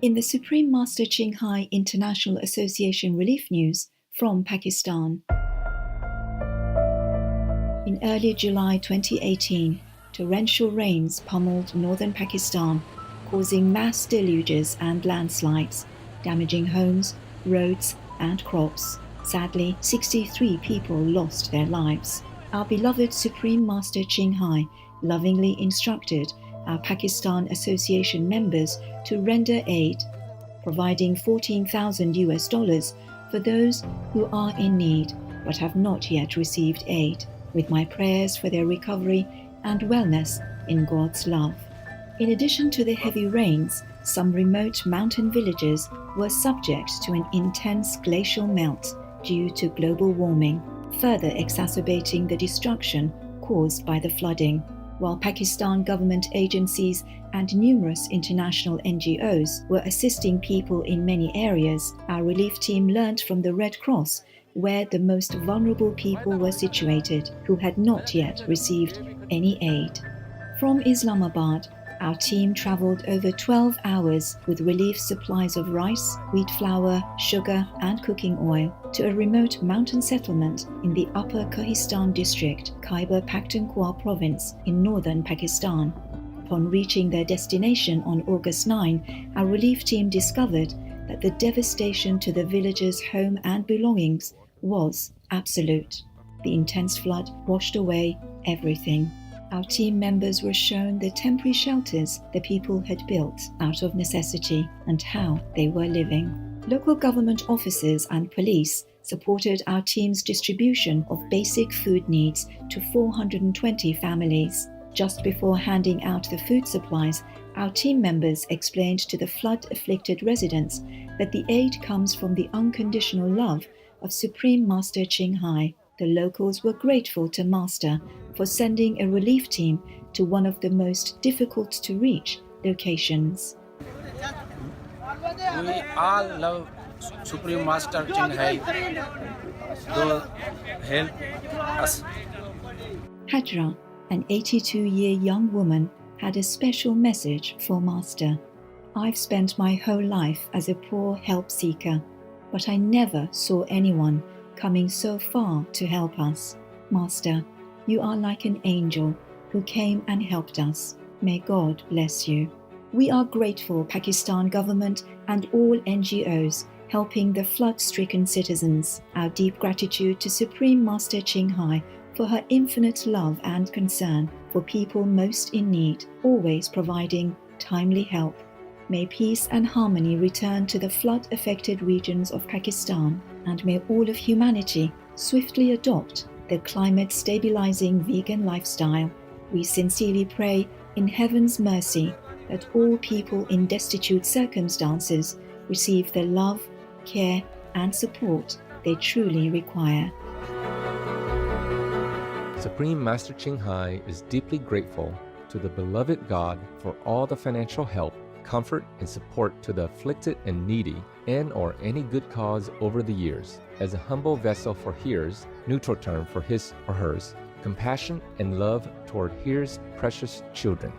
In the Supreme Master Ching Hai International Association relief news from Pakistan. In early July 2018, torrential rains pummeled northern Pakistan, causing mass deluges and landslides, damaging homes, roads, and crops. Sadly, 63 people lost their lives. Our beloved Supreme Master Ching Hai lovingly instructed our Pakistan Association members to render aid, providing $14,000 for those who are in need but have not yet received aid, with my prayers for their recovery and wellness in God's love. In addition to the heavy rains, some remote mountain villages were subject to an intense glacial melt due to global warming, further exacerbating the destruction caused by the flooding. While Pakistan government agencies and numerous international NGOs were assisting people in many areas, our relief team learned from the Red Cross where the most vulnerable people were situated who had not yet received any aid. From Islamabad, our team traveled over 12 hours with relief supplies of rice, wheat flour, sugar, and cooking oil to a remote mountain settlement in the Upper Kohistan district, Khyber Pakhtunkhwa province in northern Pakistan. Upon reaching their destination on August 9, our relief team discovered that the devastation to the villagers' home and belongings was absolute. The intense flood washed away everything. Our team members were shown the temporary shelters the people had built out of necessity and how they were living. Local government officers and police supported our team's distribution of basic food needs to 420 families. Just before handing out the food supplies, our team members explained to the flood-afflicted residents that the aid comes from the unconditional love of Supreme Master Ching Hai. The locals were grateful to Master for sending a relief team to one of the most difficult to reach locations. We all love Supreme Master Ching Hai. They help us. Hajra, an 82-year young woman, had a special message for Master. I've spent my whole life as a poor help seeker, but I never saw anyone coming so far to help us. Master, you are like an angel who came and helped us. May God bless you. We are grateful Pakistan government and all NGOs helping the flood-stricken citizens. Our deep gratitude to Supreme Master Ching Hai for her infinite love and concern for people most in need, always providing timely help. May peace and harmony return to the flood-affected regions of Pakistan, and may all of humanity swiftly adopt the climate-stabilizing vegan lifestyle. We sincerely pray in heaven's mercy that all people in destitute circumstances receive the love, care, and support they truly require. Supreme Master Ching Hai is deeply grateful to the beloved God for all the financial help, comfort, and support to the afflicted and needy in or any good cause over the years. As a humble vessel for His, neutral term for his or hers, compassion and love toward His precious children.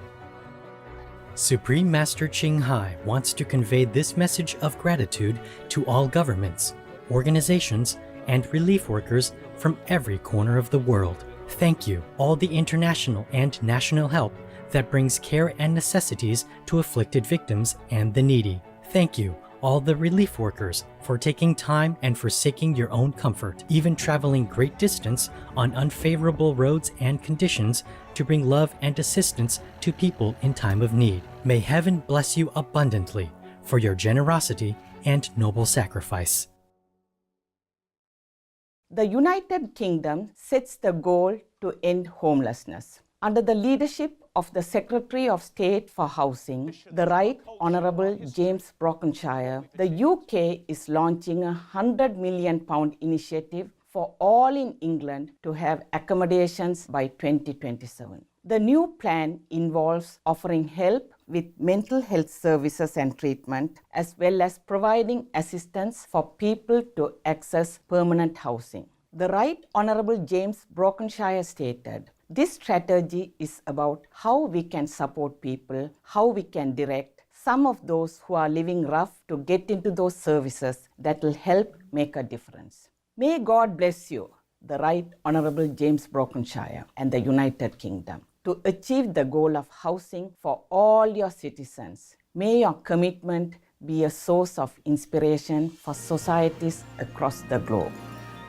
Supreme Master Ching Hai wants to convey this message of gratitude to all governments, organizations, and relief workers from every corner of the world. Thank you, all the international and national help that brings care and necessities to afflicted victims and the needy. Thank you, all the relief workers, for taking time and forsaking your own comfort, even traveling great distance on unfavorable roads and conditions to bring love and assistance to people in time of need. May heaven bless you abundantly for your generosity and noble sacrifice. The United Kingdom sets the goal to end homelessness. Under the leadership of the Secretary of State for Housing, the Right Honourable James Brokenshire, the UK is launching a £100 million initiative for all in England to have accommodations by 2027. The new plan involves offering help with mental health services and treatment, as well as providing assistance for people to access permanent housing. The Right Honourable James Brokenshire stated, "This strategy is about how we can support people, how we can direct, some of those who are living rough to get into those services that will help make a difference. May God bless you, the Right Honourable James Brokenshire and the United Kingdom, to achieve the goal of housing for all your citizens. May your commitment be a source of inspiration for societies across the globe.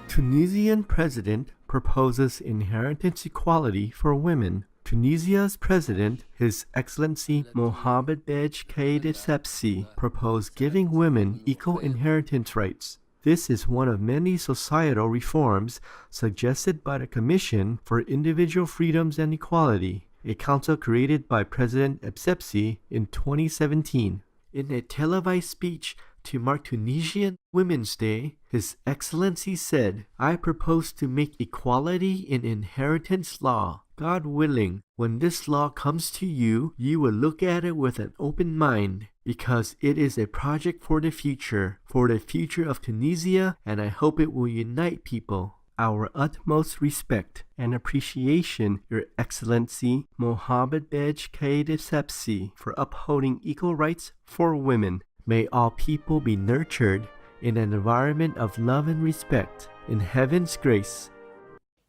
Tunisian president proposes inheritance equality for women. Tunisia's president, His Excellency Mohamed Bej Kaid Essebsi, proposed giving women equal inheritance rights. This is one of many societal reforms suggested by the Commission for Individual Freedoms and Equality, a council created by President Essebsi in 2017. In a televised speech to mark Tunisian Women's Day, His Excellency said, "I propose to make equality in inheritance law. God willing, when this law comes to you, you will look at it with an open mind, because it is a project for the future of Tunisia, and I hope it will unite people. Our utmost respect and appreciation, Your Excellency Mohamed Bej Kaid Essebsi, for upholding equal rights for women. May all people be nurtured in an environment of love and respect. In heaven's grace."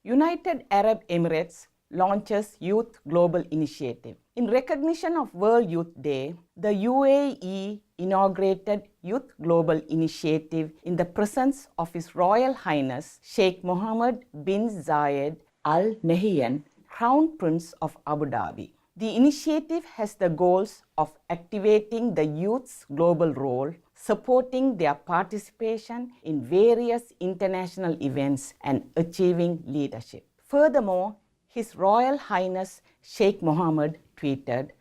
United Arab Emirates launches Youth Global Initiative. In recognition of World Youth Day, the UAE inaugurated Youth Global Initiative in the presence of His Royal Highness Sheikh Mohammed bin Zayed Al Nahyan, Crown Prince of Abu Dhabi. The initiative has the goals of activating the youth's global role, supporting their participation in various international events, and achieving leadership. Furthermore, His Royal Highness Sheikh Mohammed tweeted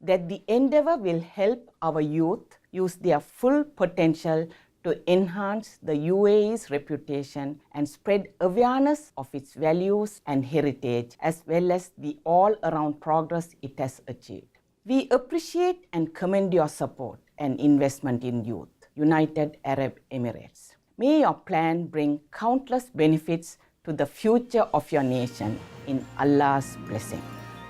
that the endeavor will help our youth use their full potential to enhance the UAE's reputation and spread awareness of its values and heritage, as well as the all-around progress it has achieved. We appreciate and commend your support and investment in youth, United Arab Emirates. May your plan bring countless benefits to the future of your nation in Allah's blessing.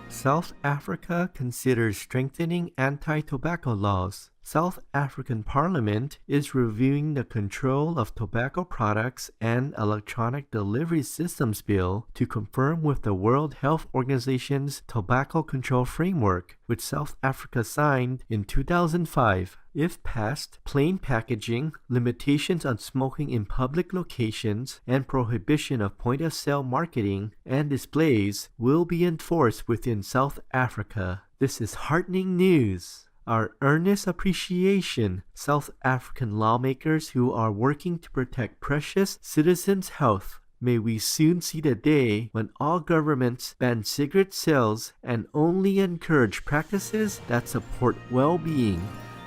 South Africa considers strengthening anti-tobacco laws. South African Parliament is reviewing the control of tobacco products and electronic delivery systems bill to conform with the World Health Organization's tobacco control framework, which South Africa signed in 2005. If passed, plain packaging, limitations on smoking in public locations, and prohibition of point-of-sale marketing and displays will be enforced within South Africa. This is heartening news. Our earnest appreciation, South African lawmakers who are working to protect precious citizens' health. May we soon see the day when all governments ban cigarette sales and only encourage practices that support well-being.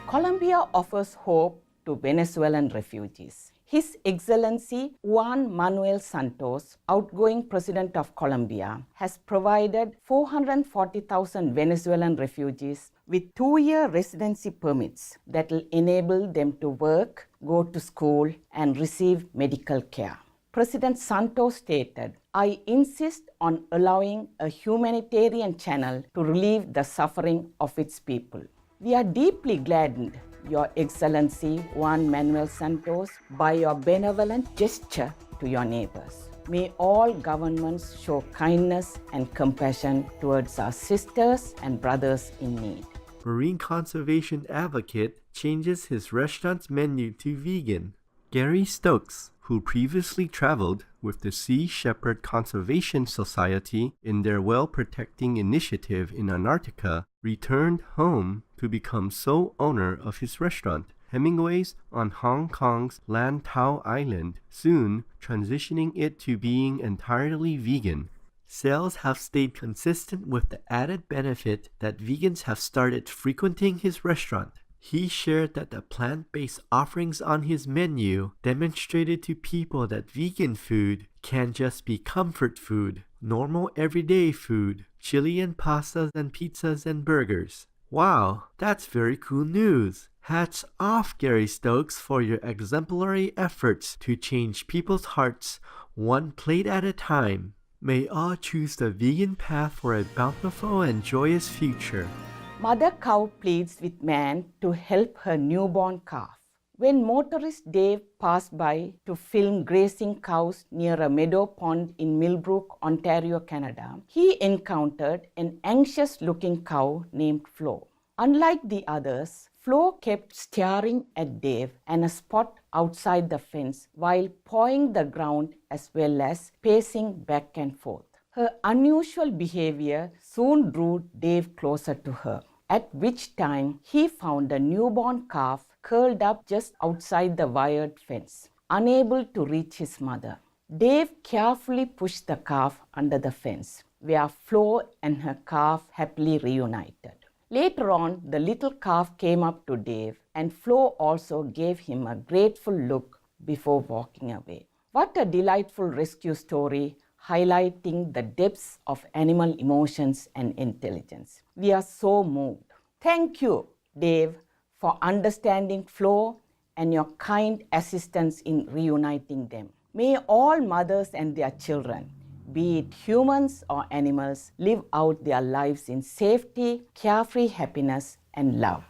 Colombia offers hope to Venezuelan refugees. His Excellency Juan Manuel Santos, outgoing President of Colombia, has provided 440,000 Venezuelan refugees with 2-year residency permits that will enable them to work, go to school, and receive medical care. President Santos stated, "I insist on allowing a humanitarian channel to relieve the suffering of its people." We are deeply gladdened, Your Excellency Juan Manuel Santos, by your benevolent gesture to your neighbors. May all governments show kindness and compassion towards our sisters and brothers in need. Marine conservation advocate changes his restaurant's menu to vegan. Gary Stokes, who previously traveled with the Sea Shepherd Conservation Society in their whale-protecting initiative in Antarctica, returned home to become sole owner of his restaurant, Hemingway's, on Hong Kong's Lantau Island, soon transitioning it to being entirely vegan. Sales have stayed consistent with the added benefit that vegans have started frequenting his restaurant. He shared that the plant-based offerings on his menu demonstrated to people that vegan food can just be comfort food, normal everyday food, Chilean pastas and pizzas and burgers. Wow, that's very cool news. Hats off, Gary Stokes, for your exemplary efforts to change people's hearts one plate at a time. May all choose the vegan path for a bountiful and joyous future. Mother cow pleads with man to help her newborn calf. When motorist Dave passed by to film grazing cows near a meadow pond in Millbrook, Ontario, Canada, he encountered an anxious-looking cow named Flo. Unlike the others, Flo kept staring at Dave and a spot outside the fence while pawing the ground as well as pacing back and forth. Her unusual behavior soon drew Dave closer to her, at which time he found a newborn calf curled up just outside the wired fence, unable to reach his mother. Dave carefully pushed the calf under the fence, where Flo and her calf happily reunited. Later on, the little calf came up to Dave, and Flo also gave him a grateful look before walking away. What a delightful rescue story, highlighting the depths of animal emotions and intelligence. We are so moved. Thank you, Dave, for understanding Flo and your kind assistance in reuniting them. May all mothers and their children, be it humans or animals, live out their lives in safety, carefree happiness, and love.